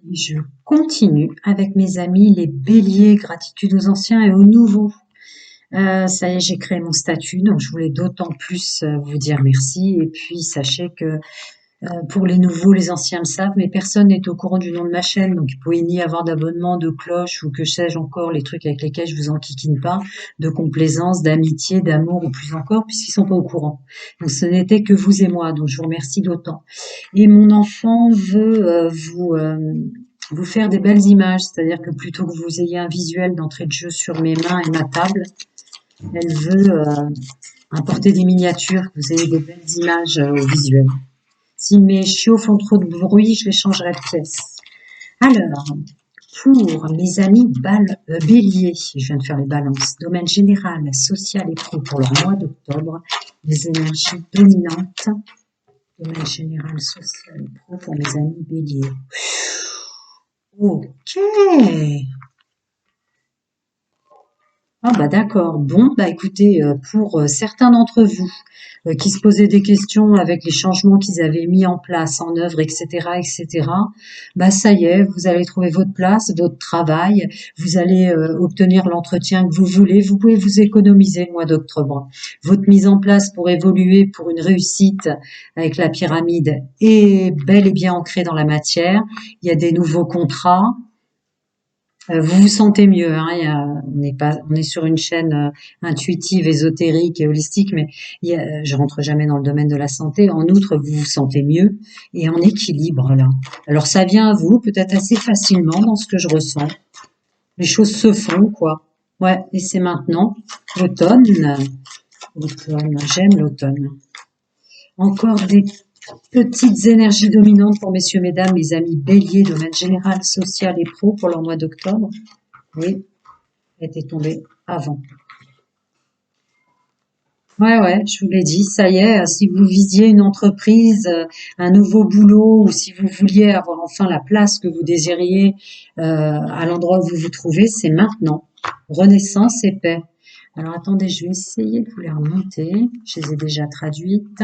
Je continue avec mes amis les béliers, gratitude aux anciens et aux nouveaux. Ça y est, j'ai créé mon statut, donc je voulais d'autant plus vous dire merci. Et puis sachez que pour les nouveaux, les anciens le savent, mais personne n'est au courant du nom de ma chaîne, donc il ne pouvez ni avoir d'abonnement, de cloche ou que sais-je encore, les trucs avec lesquels je vous enquiquine pas, de complaisance, d'amitié, d'amour ou plus encore, puisqu'ils sont pas au courant. Donc ce n'était que vous et moi, donc je vous remercie d'autant. Et mon enfant veut vous faire des belles images, c'est-à-dire que plutôt que vous ayez un visuel d'entrée de jeu sur mes mains et ma table, elle veut importer des miniatures, que vous ayez des belles images visuelles. Si mes chiots font trop de bruit, je les changerai de pièce. Alors, pour mes amis béliers, je viens de faire les balances, domaine général, social et pro pour le mois d'octobre, les énergies dominantes, domaine général, social et pro pour mes amis béliers. Ok. Ah bah d'accord. Bon, bah écoutez, pour certains d'entre vous qui se posaient des questions avec les changements qu'ils avaient mis en place, en œuvre, etc., etc., bah ça y est, vous allez trouver votre place, votre travail, vous allez obtenir l'entretien que vous voulez, vous pouvez vous économiser le mois d'octobre. Votre mise en place pour évoluer pour une réussite avec la pyramide est bel et bien ancrée dans la matière. Il y a des nouveaux contrats. Vous vous sentez mieux, hein, on est sur une chaîne intuitive, ésotérique et holistique, mais je rentre jamais dans le domaine de la santé. En outre, vous vous sentez mieux et en équilibre là. Alors ça vient à vous, peut-être assez facilement dans ce que je ressens. Les choses se font, quoi. Ouais, et c'est maintenant. L'automne, j'aime l'automne. Encore des petites énergies dominantes pour messieurs, mesdames, mes amis béliers, domaine général, social et pro pour leur mois d'octobre. Oui, elle était tombée avant. Ouais, je vous l'ai dit, ça y est, si vous visiez une entreprise, un nouveau boulot, ou si vous vouliez avoir enfin la place que vous désiriez à l'endroit où vous vous trouvez, c'est maintenant. Renaissance et paix. Alors attendez, je vais essayer de vous les remonter. Je les ai déjà traduites.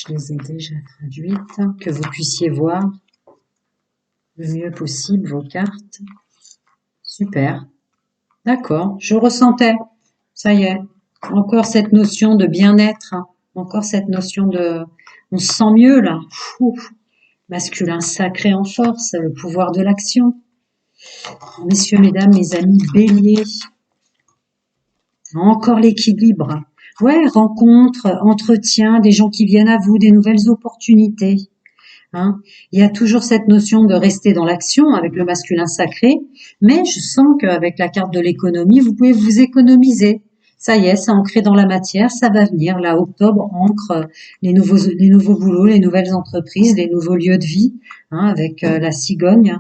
Que vous puissiez voir le mieux possible vos cartes. Super. D'accord, je ressentais. Ça y est. Encore cette notion de bien-être. Hein. Encore cette notion de... On se sent mieux là. Ouf. Masculin sacré en force, le pouvoir de l'action. Messieurs, mesdames, mes amis béliers. Encore l'équilibre. Ouais, rencontres, entretiens, des gens qui viennent à vous, des nouvelles opportunités. Hein. Il y a toujours cette notion de rester dans l'action avec le masculin sacré, mais je sens qu'avec la carte de l'économie, vous pouvez vous économiser. Ça y est, c'est ancré dans la matière, ça va venir. Là, octobre ancre les nouveaux boulots, les nouvelles entreprises, les nouveaux lieux de vie, hein, avec la cigogne.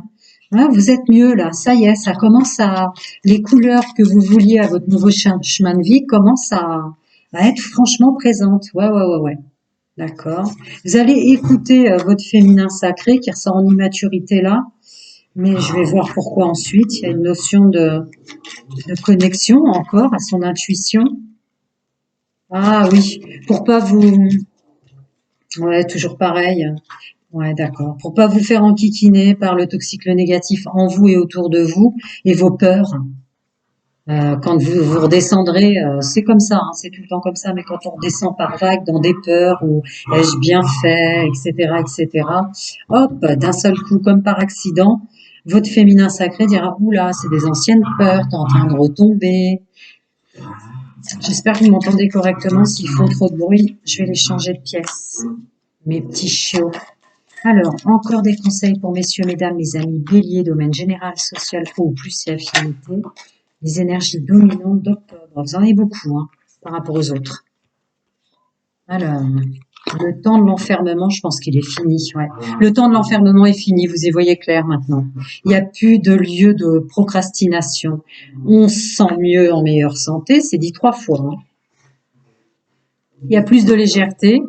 Hein, vous êtes mieux là, ça y est, ça commence à... Les couleurs que vous vouliez à votre nouveau chemin de vie commencent à être franchement présentes. Ouais. D'accord. Vous allez écouter votre féminin sacré qui ressort en immaturité là, mais je vais voir pourquoi ensuite. Il y a une notion de connexion encore à son intuition. Ah oui, pour pas vous... Ouais, toujours pareil. Ouais, d'accord. Pour pas vous faire enquiquiner par le toxique, le négatif en vous et autour de vous et vos peurs. Quand vous redescendrez, c'est comme ça, hein, c'est tout le temps comme ça, mais quand on redescend par vagues dans des peurs ou ai-je bien fait, etc., hop, d'un seul coup, comme par accident, votre féminin sacré dira, oula, c'est des anciennes peurs, t'es en train de retomber. J'espère que vous m'entendez correctement. S'ils font trop de bruit, je vais les changer de pièce. Mes petits chiots. Alors, encore des conseils pour messieurs, mesdames, mes amis béliers, domaine général, social, pro ou plus et affinité. Les énergies dominantes d'octobre. Vous en avez beaucoup, hein, par rapport aux autres. Alors, le temps de l'enfermement, je pense qu'il est fini. Ouais. Le temps de l'enfermement est fini, vous y voyez clair maintenant. Il n'y a plus de lieu de procrastination. On se sent mieux, en meilleure santé, c'est dit 3 fois. Hein. Il y a plus de légèreté,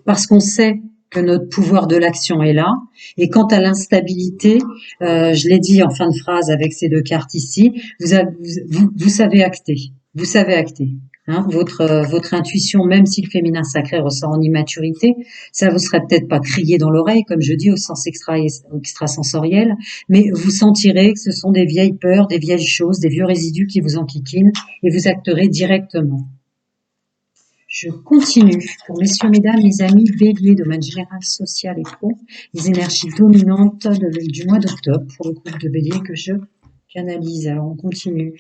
parce qu'on sait que notre pouvoir de l'action est là. Et quant à l'instabilité, je l'ai dit en fin de phrase avec ces 2 cartes ici, vous savez acter. Vous savez acter. Hein, votre intuition, même si le féminin sacré ressort en immaturité, ça vous serait peut-être pas crié dans l'oreille, comme je dis, au sens extrasensoriel, mais vous sentirez que ce sont des vieilles peurs, des vieilles choses, des vieux résidus qui vous enquiquinent et vous acterez directement. Je continue. Pour messieurs, mesdames, les amis, bélier, domaine général, social et pro, les énergies dominantes du mois d'octobre pour le groupe de bélier que je canalise. Alors, on continue.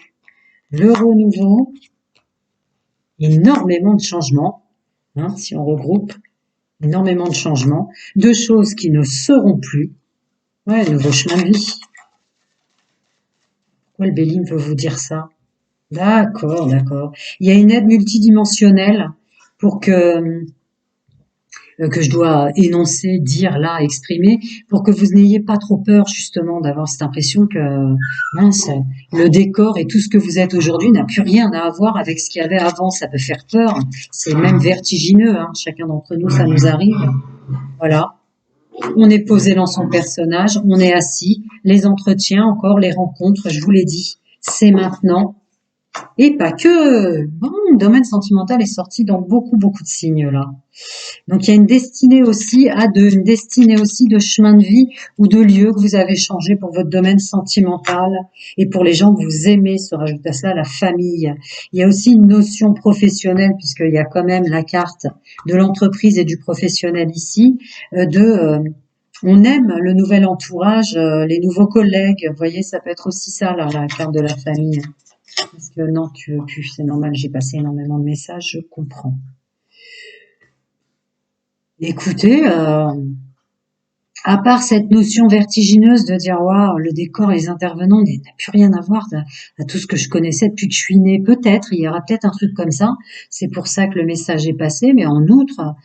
Le renouveau, énormément de changements, hein, si on regroupe, énormément de changements, de choses qui ne seront plus. Ouais, nouveau chemin de vie. Pourquoi le bélier veut vous dire ça? D'accord, d'accord. Il y a une aide multidimensionnelle pour que je dois énoncer, dire là, exprimer, pour que vous n'ayez pas trop peur justement d'avoir cette impression que mince, le décor et tout ce que vous êtes aujourd'hui n'a plus rien à voir avec ce qu'il y avait avant. Ça peut faire peur, c'est même vertigineux, hein. Chacun d'entre nous, ça nous arrive. Voilà. On est posé dans son personnage, on est assis, les entretiens encore, les rencontres, je vous l'ai dit, c'est maintenant. Et pas que. Bon, le domaine sentimental est sorti dans beaucoup, beaucoup de signes là. Donc il y a une destinée aussi une destinée aussi de chemin de vie ou de lieu que vous avez changé pour votre domaine sentimental et pour les gens que vous aimez, se rajoute à cela la famille. Il y a aussi une notion professionnelle puisqu'il y a quand même la carte de l'entreprise et du professionnel ici, on aime le nouvel entourage, les nouveaux collègues. Vous voyez, ça peut être aussi ça là, la carte de la famille. Parce que non, tu veux plus, c'est normal, j'ai passé énormément de messages, je comprends. Écoutez, à part cette notion vertigineuse de dire waouh, le décor et les intervenants n'a plus rien à voir à tout ce que je connaissais depuis que je suis née, peut-être, il y aura peut-être un truc comme ça, c'est pour ça que le message est passé, mais en outre,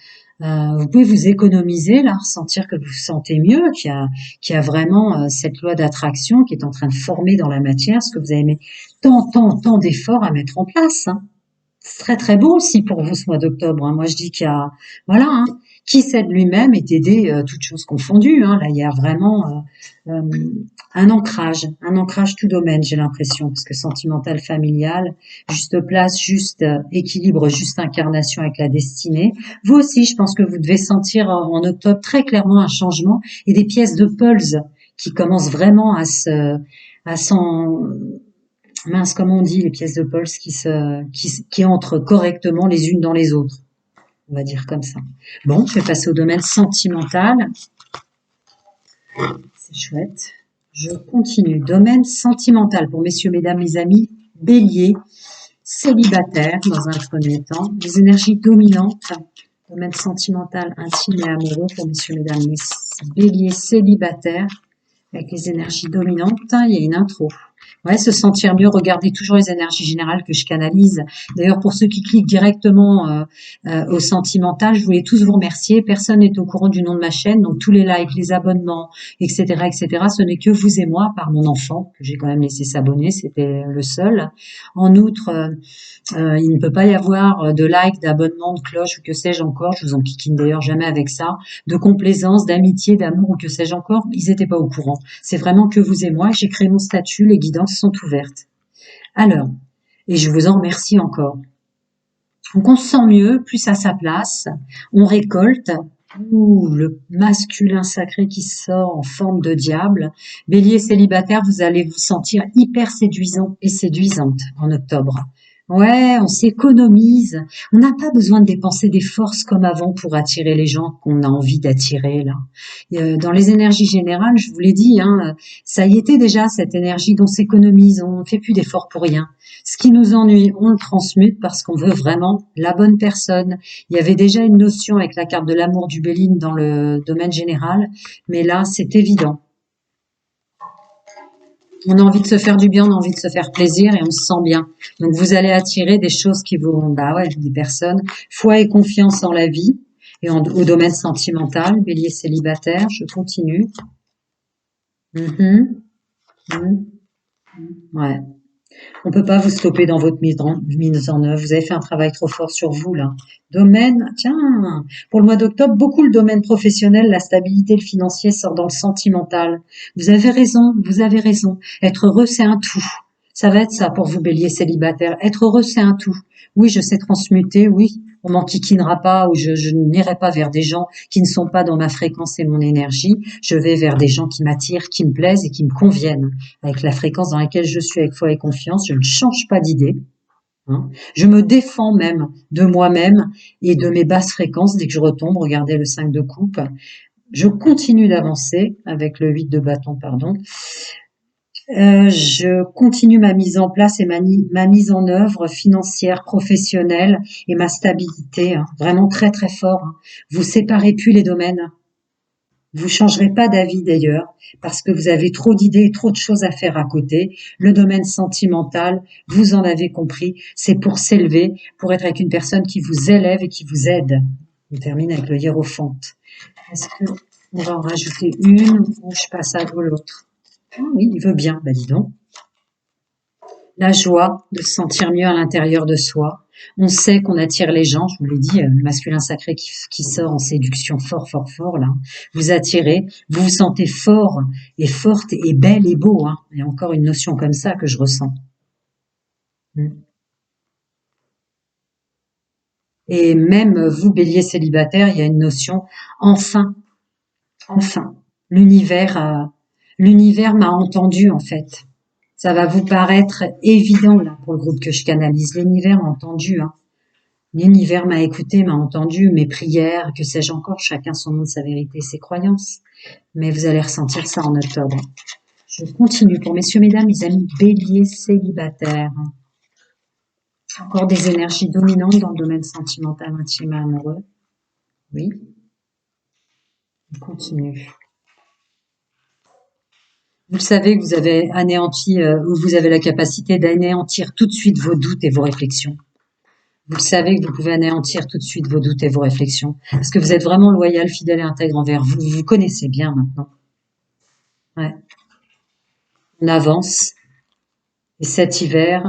vous pouvez vous économiser là, ressentir que vous vous sentez mieux, qu'il y a vraiment cette loi d'attraction qui est en train de former dans la matière ce que vous avez mis tant d'efforts à mettre en place, hein. C'est très très beau aussi pour vous ce mois d'octobre, hein. Moi je dis qu'il y a, voilà, hein, qui s'aide lui-même est aidé, toutes choses confondues, hein. Là il y a vraiment un ancrage tout domaine, j'ai l'impression, parce que sentimental, familial, juste place, juste équilibre, juste incarnation avec la destinée. Vous aussi, je pense que vous devez sentir en octobre très clairement un changement et des pièces de pulse qui commencent vraiment à s'en mince, comment on dit, les pièces de Pulse qui entrent correctement les unes dans les autres. On va dire comme ça. Bon, je vais passer au domaine sentimental. C'est chouette. Je continue. Domaine sentimental pour messieurs, mesdames, les amis, bélier, célibataire dans un premier temps. Les énergies dominantes. Domaine sentimental, intime et amoureux pour messieurs, mesdames, les béliers, célibataires. Avec les énergies dominantes, il y a une intro. Ouais, se sentir mieux, regardez toujours les énergies générales que je canalise. D'ailleurs, pour ceux qui cliquent directement au sentimental, je voulais tous vous remercier. Personne n'est au courant du nom de ma chaîne, donc tous les likes, les abonnements, etc., etc., ce n'est que vous et moi, par mon enfant, que j'ai quand même laissé s'abonner, c'était le seul. En outre, il ne peut pas y avoir de likes, d'abonnements, de cloches ou que sais-je encore. Je vous en kikine d'ailleurs jamais avec ça. De complaisance, d'amitié, d'amour ou que sais-je encore. Ils n'étaient pas au courant. C'est vraiment que vous et moi. J'ai créé mon statut. Les guidances sont ouvertes. Alors, et je vous en remercie encore. Donc on se sent mieux, plus à sa place. On récolte. Ouh, le masculin sacré qui sort en forme de diable. Bélier célibataire, vous allez vous sentir hyper séduisant et séduisante en octobre. Ouais, on s'économise. On n'a pas besoin de dépenser des forces comme avant pour attirer les gens qu'on a envie d'attirer là. Dans les énergies générales, je vous l'ai dit, hein, ça y était déjà cette énergie dont on s'économise. On ne fait plus d'efforts pour rien. Ce qui nous ennuie, on le transmute parce qu'on veut vraiment la bonne personne. Il y avait déjà une notion avec la carte de l'amour du Béline dans le domaine général, mais là, c'est évident. On a envie de se faire du bien, on a envie de se faire plaisir et on se sent bien. Donc vous allez attirer des choses qui vont, bah ouais, des personnes. Foi et confiance en la vie et au domaine sentimental, bélier célibataire, je continue. Mhm. Mhm. Ouais. On peut pas vous stopper dans votre mise en œuvre. Vous avez fait un travail trop fort sur vous, là. Domaine, tiens, pour le mois d'octobre, beaucoup le domaine professionnel, la stabilité, le financier sort dans le sentimental. Vous avez raison, vous avez raison. Être heureux, c'est un tout. Ça va être ça pour vous, bélier célibataire. Être heureux, c'est un tout. Oui, je sais transmuter, oui, on m'enquiquinera pas ou je n'irai pas vers des gens qui ne sont pas dans ma fréquence et mon énergie. Je vais vers des gens qui m'attirent, qui me plaisent et qui me conviennent. Avec la fréquence dans laquelle je suis avec foi et confiance, je ne change pas d'idée. Hein. Je me défends même de moi-même et de mes basses fréquences dès que je retombe. Regardez le 5 de coupe. Je continue d'avancer avec le 8 de bâton, pardon. Je continue ma mise en place et ma mise en œuvre financière, professionnelle et ma stabilité, hein, vraiment très très fort. Hein. Vous séparez plus les domaines. Vous changerez pas d'avis d'ailleurs parce que vous avez trop d'idées et trop de choses à faire à côté. Le domaine sentimental, vous en avez compris, c'est pour s'élever, pour être avec une personne qui vous élève et qui vous aide. On termine avec le hiérophante. Est-ce que on va en rajouter une ou je passe à l'autre? Ah oui, il veut bien, bah dis donc. La joie de se sentir mieux à l'intérieur de soi. On sait qu'on attire les gens, je vous l'ai dit, le masculin sacré qui sort en séduction fort, fort, fort, là. Vous attirez, vous vous sentez fort et forte et belle et beau, hein. Il y a encore une notion comme ça que je ressens. Et même vous, bélier célibataire, il y a une notion, enfin, enfin, l'univers m'a entendu, en fait. Ça va vous paraître évident là pour le groupe que je canalise. L'univers m'a entendu, hein. L'univers m'a écouté, m'a entendu, mes prières, que sais-je encore, chacun son nom de sa vérité, ses croyances. Mais vous allez ressentir ça en octobre. Je continue pour messieurs, mesdames, mes amis béliers célibataires. Encore des énergies dominantes dans le domaine sentimental, intime et amoureux. Oui. On continue. Vous le savez que vous avez anéanti, ou vous avez la capacité d'anéantir tout de suite vos doutes et vos réflexions. Vous le savez que vous pouvez anéantir tout de suite vos doutes et vos réflexions. Parce que vous êtes vraiment loyal, fidèle et intègre envers vous. Vous vous connaissez bien maintenant. Ouais. On avance. Et cet hiver,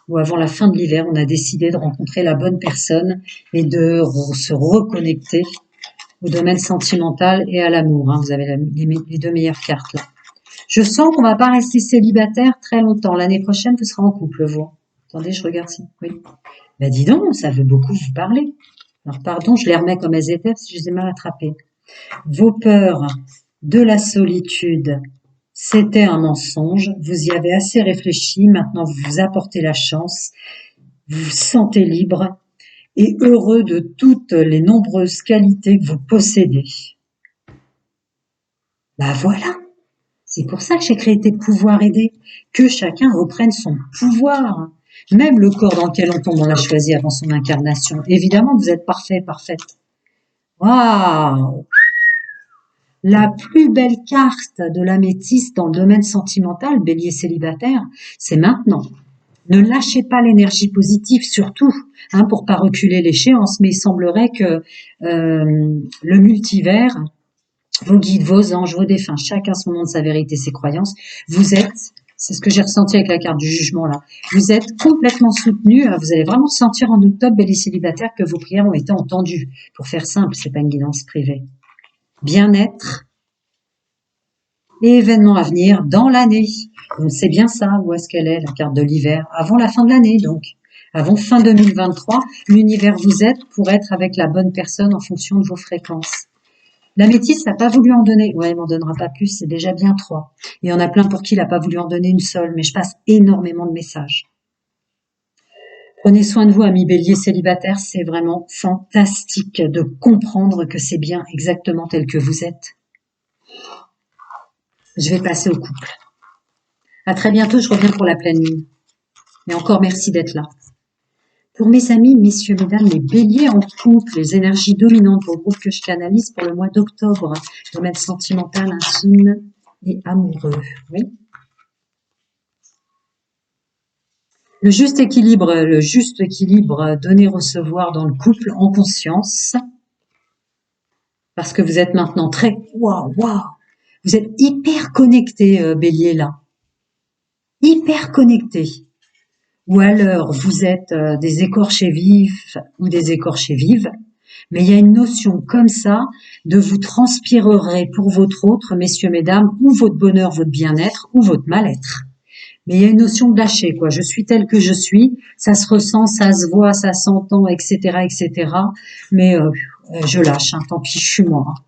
ou avant la fin de l'hiver, on a décidé de rencontrer la bonne personne et de se reconnecter au domaine sentimental et à l'amour. Hein. Vous avez les deux meilleures cartes là. Je sens qu'on va pas rester célibataire très longtemps. L'année prochaine, vous serez en couple, vous. Attendez, je regarde si. Oui. Ben dis donc, ça veut beaucoup vous parler. Alors pardon, je les remets comme elles étaient parce que je les ai mal attrapées. Vos peurs de la solitude, c'était un mensonge. Vous y avez assez réfléchi. Maintenant, vous vous apportez la chance. Vous vous sentez libre et heureux de toutes les nombreuses qualités que vous possédez. Ben voilà. C'est pour ça que j'ai créé Pouvoir aider, que chacun reprenne son pouvoir. Même le corps dans lequel on tombe, on l'a choisi avant son incarnation. Évidemment, vous êtes parfait, parfaite. Waouh! La plus belle carte de l'améthyste dans le domaine sentimental, bélier célibataire, c'est maintenant. Ne lâchez pas l'énergie positive, surtout, hein, pour pas reculer l'échéance. Mais il semblerait que le multivers, vos guides, vos anges, vos défunts, chacun son nom de sa vérité, ses croyances, vous êtes, c'est ce que j'ai ressenti avec la carte du jugement là, vous êtes complètement soutenu, vous allez vraiment sentir en octobre, bélier célibataire, que vos prières ont été entendues. Pour faire simple, c'est pas une guidance privée. Bien-être et événements à venir dans l'année. Donc c'est bien ça, où est-ce qu'elle est, la carte de l'hiver, avant la fin de l'année donc. Avant fin 2023, l'univers vous aide pour être avec la bonne personne en fonction de vos fréquences. La métisse n'a pas voulu en donner. Ouais, elle m'en donnera pas plus, c'est déjà bien 3. Il y en a plein pour qui il n'a pas voulu en donner une seule, mais je passe énormément de messages. Prenez soin de vous, amis bélier célibataires, c'est vraiment fantastique de comprendre que c'est bien exactement tel que vous êtes. Je vais passer au couple. À très bientôt, je reviens pour la pleine lune. Et encore merci d'être là. Pour mes amis, messieurs, mesdames, les béliers en couple, les énergies dominantes pour le groupe que je canalise pour le mois d'octobre, domaine sentimental, intime et amoureux. Oui. Le juste équilibre donner-recevoir dans le couple en conscience. Parce que vous êtes maintenant très, waouh, vous êtes hyper connectés, bélier là. Hyper connectés. Ou alors vous êtes des écorchés vifs ou des écorchés vives, mais il y a une notion comme ça de vous transpirerez pour votre autre, messieurs, mesdames, ou votre bonheur, votre bien-être, ou votre mal-être. Mais il y a une notion de lâcher, quoi. Je suis telle que je suis, ça se ressent, ça se voit, ça s'entend, etc., etc. Mais je lâche, hein, tant pis, je suis moi, hein.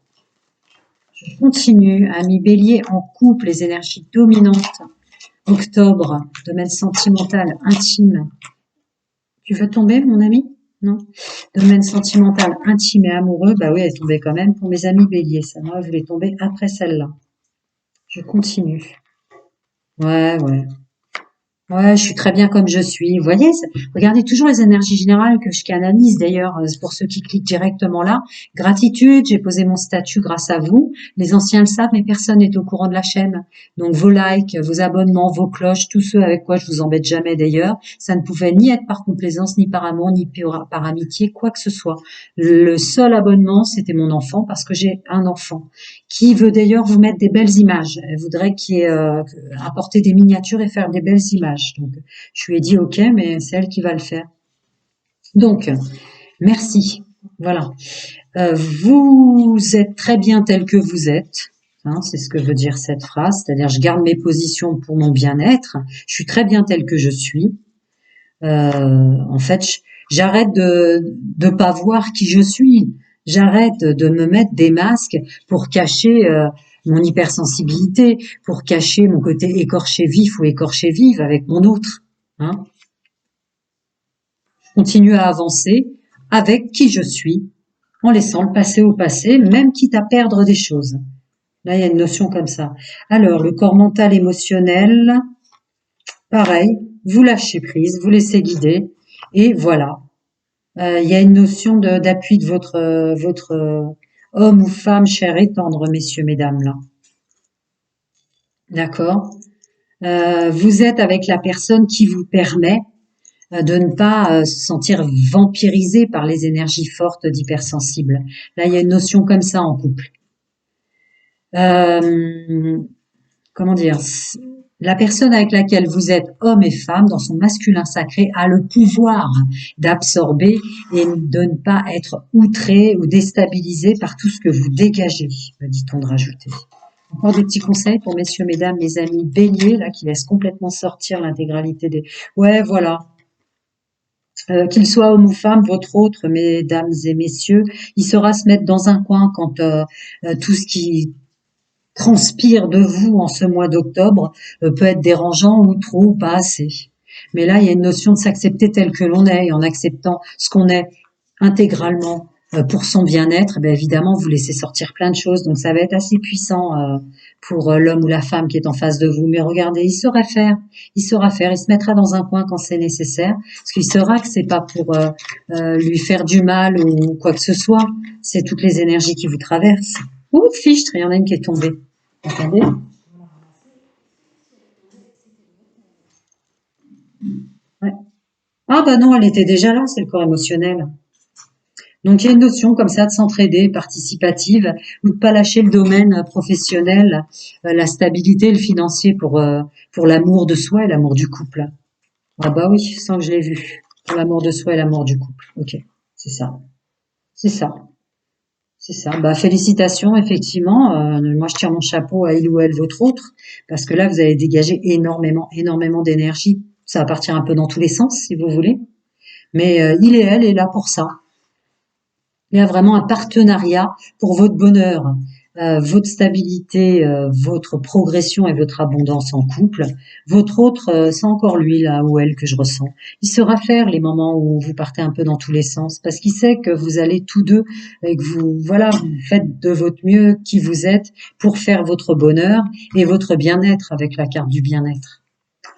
Je continue, ami Bélier en couple, les énergies dominantes. Octobre, domaine sentimental, intime. Tu veux tomber, mon ami? Non? Domaine sentimental, intime et amoureux. Bah oui, elle est tombée quand même pour mes amis Bélier. Ça, moi, je voulais tomber après celle-là. Je continue. Ouais, ouais. Ouais, je suis très bien comme je suis. Vous voyez, regardez toujours les énergies générales que je canalise. D'ailleurs, pour ceux qui cliquent directement là, gratitude, j'ai posé mon statut grâce à vous. Les anciens le savent, mais personne n'est au courant de la chaîne. Donc vos likes, vos abonnements, vos cloches, tous ceux avec quoi je vous embête jamais d'ailleurs, ça ne pouvait ni être par complaisance, ni par amour, ni par amitié, quoi que ce soit. Le seul abonnement, c'était mon enfant, parce que j'ai un enfant qui veut d'ailleurs vous mettre des belles images. Elle voudrait qu'il y ait, apporter des miniatures et faire des belles images. Donc, je lui ai dit OK, mais c'est elle qui va le faire. Donc, merci. Voilà. Vous êtes très bien tel que vous êtes. Hein, c'est ce que veut dire cette phrase. C'est-à-dire, je garde mes positions pour mon bien-être. Je suis très bien tel que je suis. En fait, j'arrête de pas voir qui je suis. J'arrête de me mettre des masques pour cacher mon hypersensibilité, pour cacher mon côté écorché vif ou écorché vive avec mon autre. Hein. Je continue à avancer avec qui je suis, en laissant le passé au passé, même quitte à perdre des choses. Là, il y a une notion comme ça. Alors, le corps mental émotionnel, pareil, vous lâchez prise, vous laissez guider, et voilà. Il y a une notion d'appui de votre homme ou femme cher et tendre, messieurs, mesdames, là. D'accord? Vous êtes avec la personne qui vous permet de ne pas se sentir vampirisé par les énergies fortes d'hypersensibles. Là, il y a une notion comme ça en couple. Euh, comment dire? La personne avec laquelle vous êtes homme et femme dans son masculin sacré a le pouvoir d'absorber et de ne pas être outré ou déstabilisé par tout ce que vous dégagez, me dit-on de rajouter. Encore des petits conseils pour messieurs, mesdames, mes amis béliers, là, qui laissent complètement sortir l'intégralité des... Ouais, voilà. Qu'il soit homme ou femme, votre autre, mesdames et messieurs, il saura se mettre dans un coin quand tout ce qui transpire de vous en ce mois d'octobre peut être dérangeant ou trop ou pas assez. Mais là, il y a une notion de s'accepter tel que l'on est et en acceptant ce qu'on est intégralement pour son bien-être, ben évidemment, vous laissez sortir plein de choses. Donc, ça va être assez puissant pour l'homme ou la femme qui est en face de vous. Mais regardez, il saura faire. Il saura faire. Il se mettra dans un coin quand c'est nécessaire. Parce qu'il saura que c'est pas pour lui faire du mal ou quoi que ce soit. C'est toutes les énergies qui vous traversent. Ouh, fichtre, il y en a une qui est tombée. Attendez. Ouais. Ah bah non, elle était déjà là, c'est le corps émotionnel. Donc il y a une notion comme ça de s'entraider, participative, ou de pas lâcher le domaine professionnel, la stabilité, le financier pour l'amour de soi et l'amour du couple. Ah bah oui, sans que je l'ai vu. Pour l'amour de soi et l'amour du couple. Ok, c'est ça. C'est ça. C'est ça. Bah félicitations, effectivement. Moi je tire mon chapeau à il ou elle, votre autre, parce que là vous avez dégagé énormément, énormément d'énergie. Ça va partir un peu dans tous les sens, si vous voulez. Mais il et elle est là pour ça. Il y a vraiment un partenariat pour votre bonheur, votre stabilité, votre progression et votre abondance en couple. Votre autre, c'est encore lui là ou elle que je ressens. Il saura faire les moments où vous partez un peu dans tous les sens parce qu'il sait que vous allez tous deux et que vous, voilà, vous faites de votre mieux qui vous êtes pour faire votre bonheur et votre bien-être avec la carte du bien-être.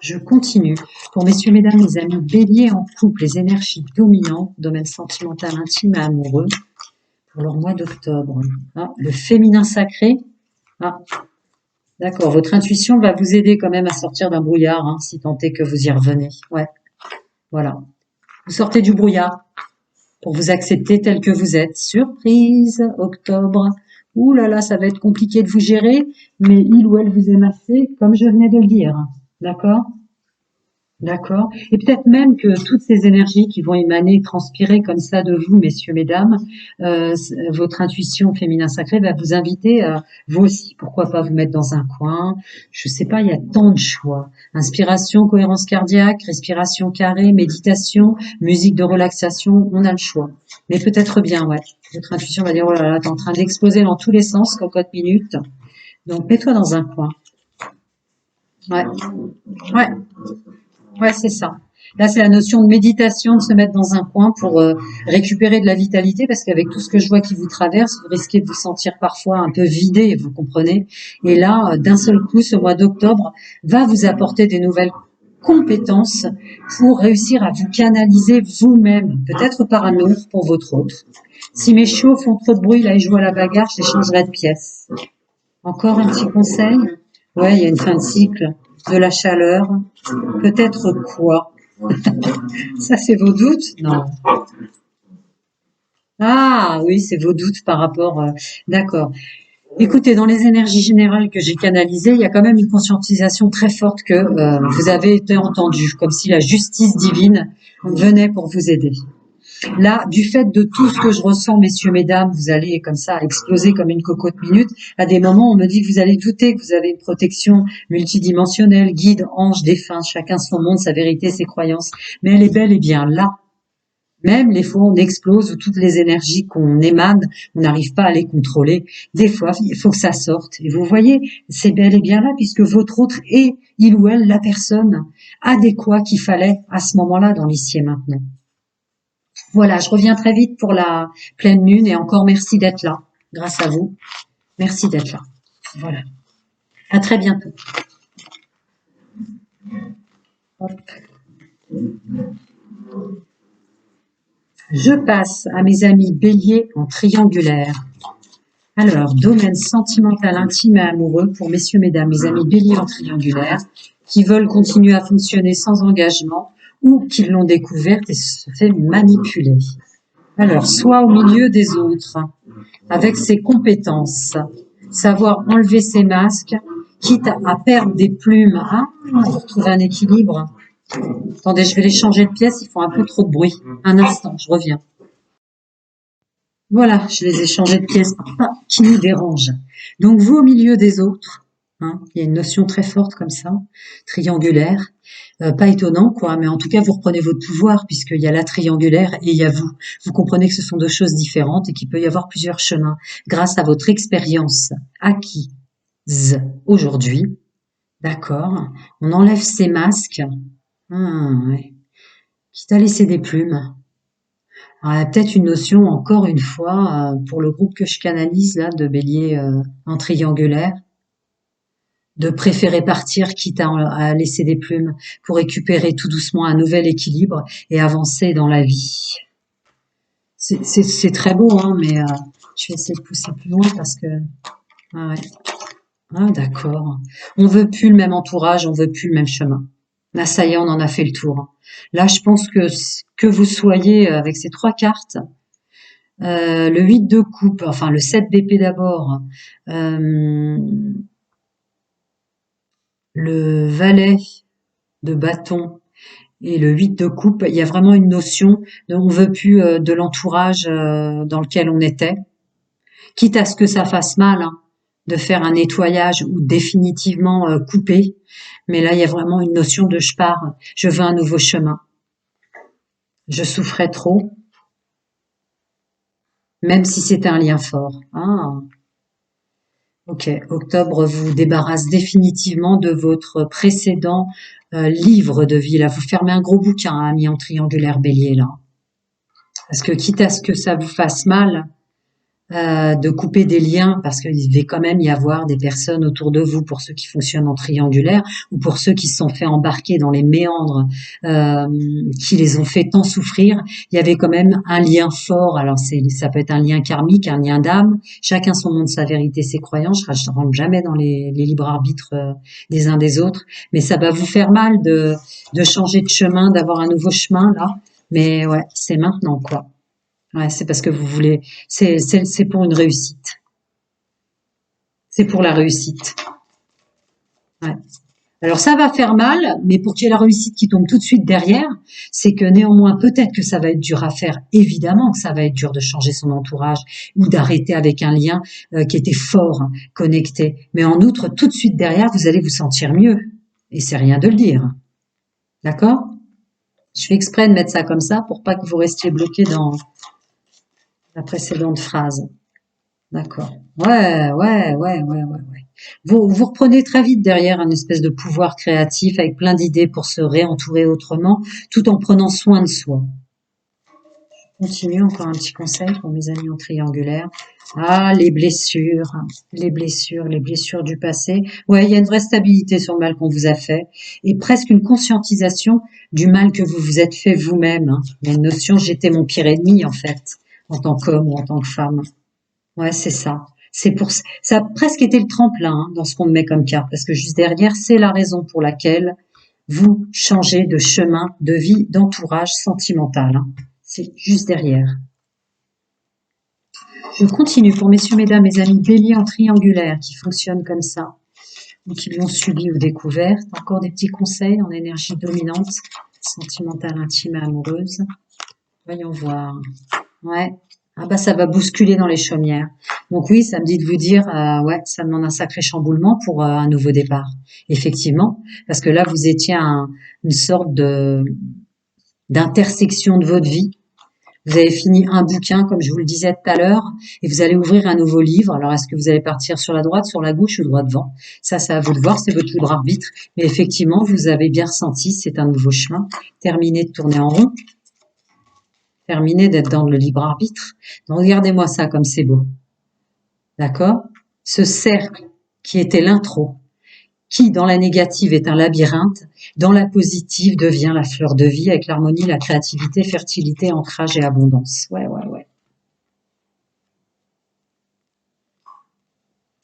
Je continue. Pour messieurs, mesdames, mes amis, bélier en couple, les énergies dominantes, domaine sentimental, intime et amoureux, pour leur mois d'octobre. Ah, le féminin sacré. Ah, d'accord. Votre intuition va vous aider quand même à sortir d'un brouillard, hein, si tant est que vous y revenez. Ouais, voilà. Vous sortez du brouillard pour vous accepter tel que vous êtes. Surprise, octobre. Ouh là là, ça va être compliqué de vous gérer, mais il ou elle vous aime assez, comme je venais de le dire. D'accord? D'accord. Et peut-être même que toutes ces énergies qui vont émaner, transpirer comme ça de vous, messieurs, mesdames, votre intuition féminin sacré va vous inviter à, vous aussi, pourquoi pas vous mettre dans un coin. Je sais pas, il y a tant de choix. Inspiration, cohérence cardiaque, respiration carrée, méditation, musique de relaxation, on a le choix. Mais peut-être bien, ouais. Votre intuition va dire, oh là là, t'es en train d'exploser dans tous les sens, cocotte minute. Donc, mets-toi dans un coin. Ouais. Ouais. Ouais, c'est ça. Là, c'est la notion de méditation, de se mettre dans un coin pour récupérer de la vitalité, parce qu'avec tout ce que je vois qui vous traverse, vous risquez de vous sentir parfois un peu vidé, vous comprenez. Et là, d'un seul coup, ce mois d'octobre va vous apporter des nouvelles compétences pour réussir à vous canaliser vous-même, peut-être par amour pour votre autre. Si mes chiots font trop de bruit, là, ils jouent à la bagarre, je les changerai de pièce. Encore un petit conseil? Ouais, il y a une fin de cycle, de la chaleur, peut-être quoi? Ça, c'est vos doutes? Non. Ah oui, c'est vos doutes par rapport. D'accord. Écoutez, dans les énergies générales que j'ai canalisées, il y a quand même une conscientisation très forte que vous avez été entendu, comme si la justice divine venait pour vous aider. Là, du fait de tout ce que je ressens, messieurs, mesdames, vous allez comme ça exploser comme une cocotte minute. À des moments, on me dit que vous allez douter, que vous avez une protection multidimensionnelle, guide, ange, défunt, chacun son monde, sa vérité, ses croyances. Mais elle est bel et bien là. Même les fois où on explose, ou toutes les énergies qu'on émane, on n'arrive pas à les contrôler. Des fois, il faut que ça sorte. Et vous voyez, c'est bel et bien là, puisque votre autre est, il ou elle, la personne adéquate qu'il fallait à ce moment-là dans l'ici et maintenant. Voilà, je reviens très vite pour la pleine lune et encore merci d'être là. Grâce à vous, merci d'être là. Voilà. À très bientôt. Hop. Je passe à mes amis béliers en triangulaire. Alors, domaine sentimental, intime et amoureux pour messieurs, mesdames, mes amis béliers en triangulaire qui veulent continuer à fonctionner sans engagement ou qui l'ont découverte et se fait manipuler. Alors, soit au milieu des autres, avec ses compétences, savoir enlever ses masques, quitte à perdre des plumes, hein, pour trouver un équilibre. Attendez, je vais les changer de pièce, ils font un peu trop de bruit. Un instant, je reviens. Voilà, je les ai changés de pièce pour pas qu'ils nous dérangent. Donc vous au milieu des autres, hein, il y a une notion très forte comme ça, triangulaire, pas étonnant quoi, mais en tout cas vous reprenez votre pouvoir puisqu'il y a la triangulaire et il y a vous. Vous comprenez que ce sont deux choses différentes et qu'il peut y avoir plusieurs chemins grâce à votre expérience acquise aujourd'hui. D'accord, on enlève ces masques. Ah, ouais. Quitte à laisser des plumes. Alors, il y a peut-être une notion, encore une fois, pour le groupe que je canalise, là, de bélier en triangulaire, de préférer partir quitte à laisser des plumes pour récupérer tout doucement un nouvel équilibre et avancer dans la vie. C'est très beau, hein, mais je vais essayer de pousser plus loin parce que... Ah ouais. Ah, d'accord. On veut plus le même entourage, on veut plus le même chemin. Là, ça y est, on en a fait le tour. Là, je pense que vous soyez avec ces trois cartes, le 8 de coupe, enfin le 7 d'épée d'abord, euh, le valet de bâton et le 8 de coupe, il y a vraiment une notion de on veut plus de l'entourage dans lequel on était, quitte à ce que ça fasse mal, hein, de faire un nettoyage ou définitivement couper. Mais là, il y a vraiment une notion de je pars, je veux un nouveau chemin. Je souffrais trop, même si c'était un lien fort. Ah, ok, octobre vous débarrasse définitivement de votre précédent livre de vie. Là, vous fermez un gros bouquin, hein, mis en triangulaire bélier, là. Parce que quitte à ce que ça vous fasse mal, de couper des liens, parce qu'il devait quand même y avoir des personnes autour de vous, pour ceux qui fonctionnent en triangulaire, ou pour ceux qui se sont fait embarquer dans les méandres, qui les ont fait tant souffrir. Il y avait quand même un lien fort. Alors ça peut être un lien karmique, un lien d'âme. Chacun son monde, sa vérité, ses croyances. Je ne rentre jamais dans les libres arbitres des uns des autres, mais ça va vous faire mal de changer de chemin, d'avoir un nouveau chemin là. Mais ouais, c'est maintenant quoi. Ouais, c'est parce que vous voulez, c'est pour une réussite. C'est pour la réussite. Ouais. Alors ça va faire mal, mais pour qu'il y ait la réussite qui tombe tout de suite derrière, c'est que néanmoins, peut-être que ça va être dur à faire, évidemment que ça va être dur de changer son entourage ou d'arrêter avec un lien qui était fort, connecté. Mais en outre, tout de suite derrière, vous allez vous sentir mieux. Et c'est rien de le dire. D'accord? Je fais exprès de mettre ça comme ça pour pas que vous restiez bloqué dans la précédente phrase. D'accord. Ouais. Vous reprenez très vite derrière un espèce de pouvoir créatif avec plein d'idées pour se réentourer autrement, tout en prenant soin de soi. Continue, encore un petit conseil pour mes amis en triangulaire. Ah, les blessures du passé. Ouais, il y a une vraie stabilité sur le mal qu'on vous a fait et presque une conscientisation du mal que vous vous êtes fait vous-même, hein. Il y a une notion, j'étais mon pire ennemi, en fait, en tant qu'homme ou en tant que femme. Ouais, c'est ça. Ça a presque été le tremplin, hein, dans ce qu'on me met comme carte, parce que juste derrière, c'est la raison pour laquelle vous changez de chemin, de vie, d'entourage sentimental, hein. C'est juste derrière. Je continue pour messieurs, mesdames, mes amis béliers en triangulaire qui fonctionnent comme ça, ou qui l'ont subi ou découvert. Encore des petits conseils en énergie dominante, sentimentale, intime et amoureuse. Voyons voir. Ouais. Ah bah ça va bousculer dans les chaumières. Donc oui, ça me dit de vous dire, ouais, ça demande un sacré chamboulement pour un nouveau départ. Effectivement, parce que là vous étiez à une sorte de d'intersection de votre vie. Vous avez fini un bouquin, comme je vous le disais tout à l'heure, et vous allez ouvrir un nouveau livre. Alors, est-ce que vous allez partir sur la droite, sur la gauche ou droit devant? Ça, c'est à vous de voir, c'est votre libre arbitre. Mais effectivement, vous avez bien ressenti, c'est un nouveau chemin. Terminez de tourner en rond. Terminez d'être dans le libre arbitre. Donc, regardez-moi ça comme c'est beau. D'accord? Ce cercle qui était l'intro, qui dans la négative est un labyrinthe, dans la positive devient la fleur de vie avec l'harmonie, la créativité, fertilité, ancrage et abondance. Ouais.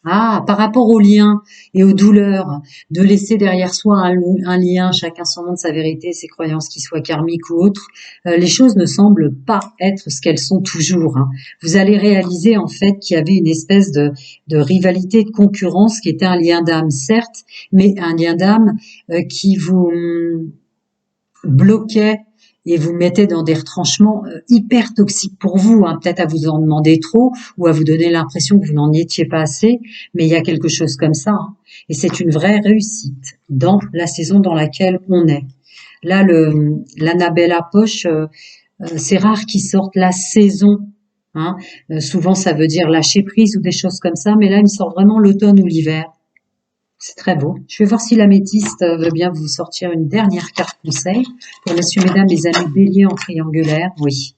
Ah, par rapport aux liens et aux douleurs, de laisser derrière soi un lien, chacun son monde, sa vérité, ses croyances, qu'ils soient karmiques ou autres, les choses ne semblent pas être ce qu'elles sont toujours, hein. Vous allez réaliser en fait qu'il y avait une espèce de rivalité, de concurrence qui était un lien d'âme, certes, mais un lien d'âme qui vous bloquait et vous mettez dans des retranchements hyper toxiques pour vous, hein, peut-être à vous en demander trop ou à vous donner l'impression que vous n'en étiez pas assez, mais il y a quelque chose comme ça, hein, et c'est une vraie réussite dans la saison dans laquelle on est. Là, l'Annabella Poche, c'est rare qu'ils sortent la saison, hein. Souvent, ça veut dire lâcher prise ou des choses comme ça, mais là, il me sort vraiment l'automne ou l'hiver. C'est très beau. Je vais voir si l'améthyste veut bien vous sortir une dernière carte conseil pour messieurs, mesdames, les amis béliers en triangulaire. Oui.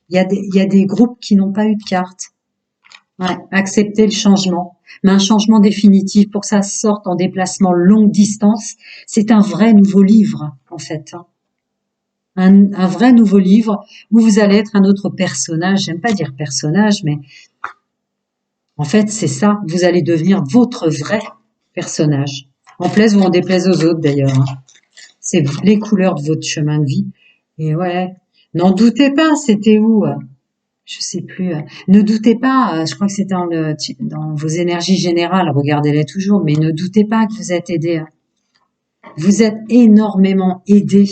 Il y a des groupes qui n'ont pas eu de carte. Ouais. Accepter le changement. Mais un changement définitif pour que ça sorte en déplacement longue distance, c'est un vrai nouveau livre, en fait, hein. Un vrai nouveau livre où vous allez être un autre personnage. J'aime pas dire personnage, mais en fait, c'est ça. Vous allez devenir votre vrai personnage. En plaise ou en déplaise aux autres, d'ailleurs, hein. C'est les couleurs de votre chemin de vie. Et ouais, n'en doutez pas, c'était où? Je sais plus. Ne doutez pas, je crois que c'est dans vos énergies générales, regardez-les toujours, mais ne doutez pas que vous êtes aidé, hein. Vous êtes énormément aidé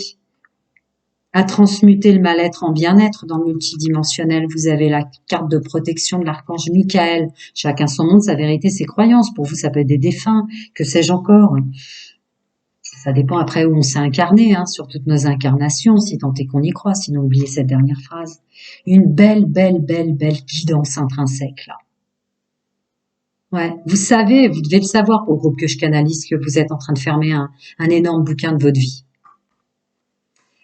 à transmuter le mal-être en bien-être dans le multidimensionnel. Vous avez la carte de protection de l'archange Michael. Chacun son monde, sa vérité, ses croyances. Pour vous, ça peut être des défunts, que sais-je encore. Ça dépend après où on s'est incarné, hein, sur toutes nos incarnations, si tant est qu'on y croit, sinon oubliez cette dernière phrase. Une belle guidance intrinsèque, là. Ouais, vous savez, vous devez le savoir pour le groupe que je canalise, que vous êtes en train de fermer un énorme bouquin de votre vie.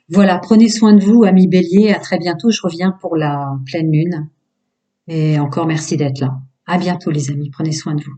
Voilà, prenez soin de vous, amis béliers, à très bientôt, je reviens pour la pleine lune. Et encore merci d'être là. À bientôt les amis, prenez soin de vous.